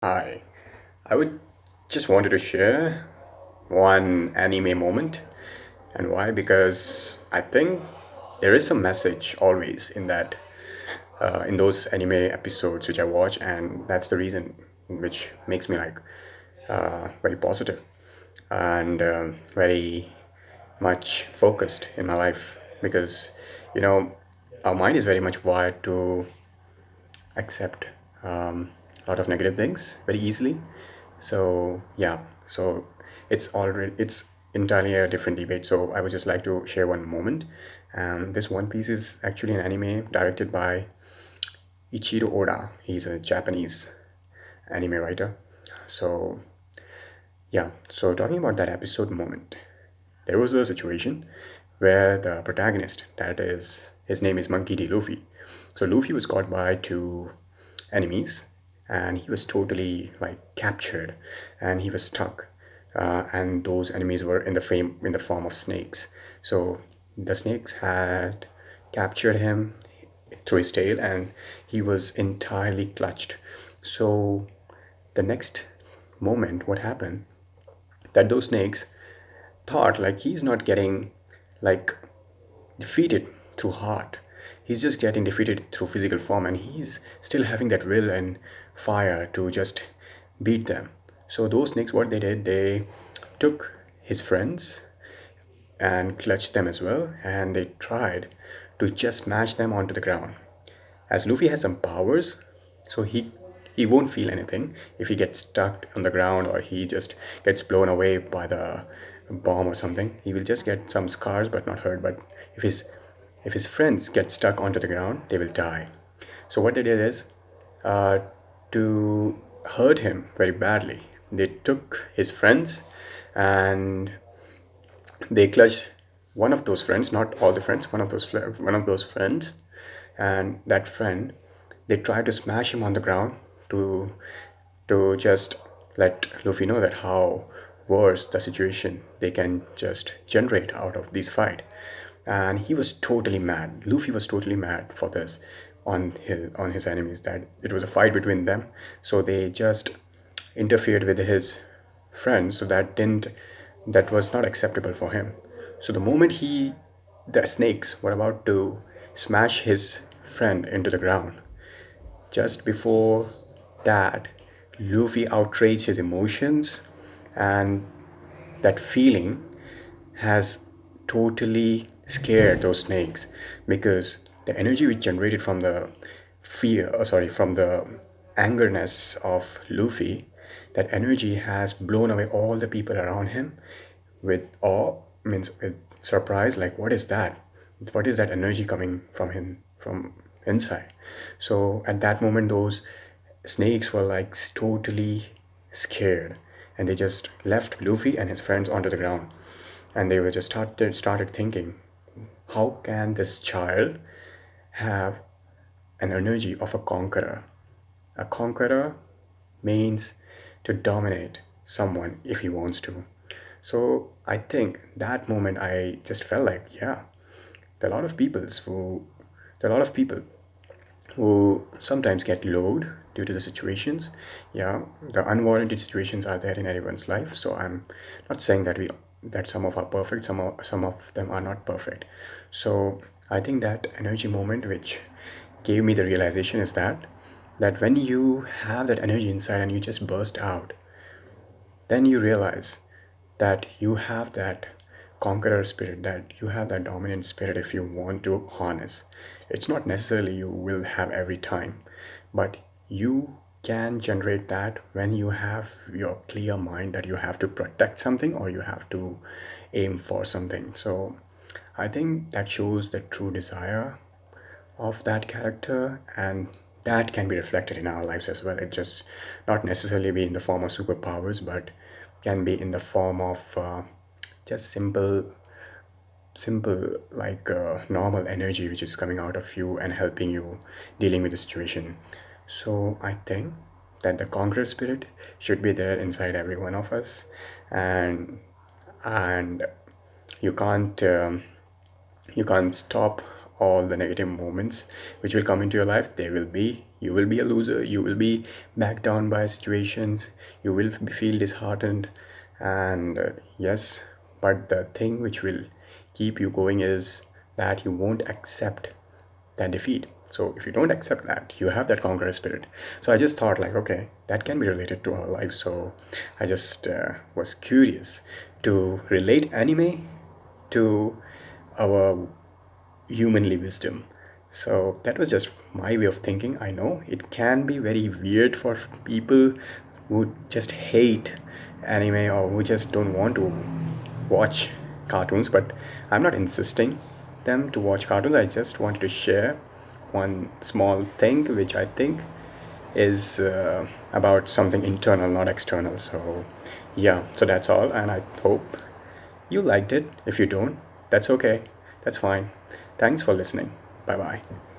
Hi, I would just wanted to share one anime moment. And why? Because I think there is a message always in in those anime episodes which I watch, and that's the reason which makes me like very positive and very much focused in my life. Because you know, our mind is very much wired to accept a lot of negative things very easily. So yeah, so it's entirely a different debate. So I would just like to share one moment. And this One Piece is actually an anime directed by Ichiro Oda. He's a Japanese anime writer. So yeah, so talking about that episode moment, there was a situation where the protagonist, that is, his name is Monkey D. Luffy. So Luffy was caught by two enemies, and he was totally like captured, and he was stuck. And those enemies were in the form of snakes. So the snakes had captured him through his tail, and he was entirely clutched. So the next moment, what happened? That those snakes thought like he's not getting like defeated through heart. He's just getting defeated through physical form, and he's still having that will and fire to just beat them. So those snakes, what they did, they took his friends and clutched them as well, and they tried to just smash them onto the ground. As Luffy has some powers, so he won't feel anything if he gets stuck on the ground or he just gets blown away by the bomb or something. He will just get some scars but not hurt. But if his friends get stuck onto the ground, they will die. So what they did is, uh, to hurt him very badly, they took his friends and they clutched one of those friends, not all the friends, one of those friends, and that friend, they tried to smash him on the ground to just let Luffy know that how worse the situation they can just generate out of this fight. And he was totally mad. Luffy was totally mad for this on his enemies, that it was a fight between them. So they just interfered with his friend, so that was not acceptable for him. So the moment the snakes were about to smash his friend into the ground, just before that, Luffy outraged his emotions, and that feeling has totally scared those snakes, because the energy which generated from the from the angerness of Luffy, that energy has blown away all the people around him with awe, means with surprise, like what is that? What is that energy coming from him from inside? So at that moment, those snakes were like totally scared, and they just left Luffy and his friends onto the ground, and they were just started thinking, how can this child have an energy of a conqueror? A conqueror means to dominate someone if he wants to. So I think that moment I just felt like, yeah, there are a lot of there are a lot of people who sometimes get lowered due to the situations. Yeah, the unwarranted situations are there in everyone's life. So I'm not saying that some of are perfect, some of them are not perfect. So I think that energy moment which gave me the realization is that when you have that energy inside and you just burst out, then you realize that you have that conqueror spirit, that you have that dominant spirit if you want to harness. It's not necessarily you will have every time, but you can generate that when you have your clear mind that you have to protect something or you have to aim for something. So I think that shows the true desire of that character, and that can be reflected in our lives as well. It just not necessarily be in the form of superpowers, but can be in the form of just simple like normal energy which is coming out of you and helping you dealing with the situation. So I think that the conqueror spirit should be there inside every one of us, and and you can't stop all the negative moments which will come into your life. There will be, you will be a loser, you will be backed down by situations, you will feel disheartened, and yes, but the thing which will keep you going is that you won't accept that defeat. So if you don't accept that, you have that conqueror spirit. So I just thought like, okay, that can be related to our life. So I just was curious to relate anime to our humanly wisdom. So that was just my way of thinking. I know it can be very weird for people who just hate anime or who just don't want to watch cartoons, but I'm not insisting them to watch cartoons. I just wanted to share one small thing which I think is about something internal, not external. So yeah, so that's all, and I hope you liked it. If you don't, that's okay, that's fine. Thanks for listening. Bye bye.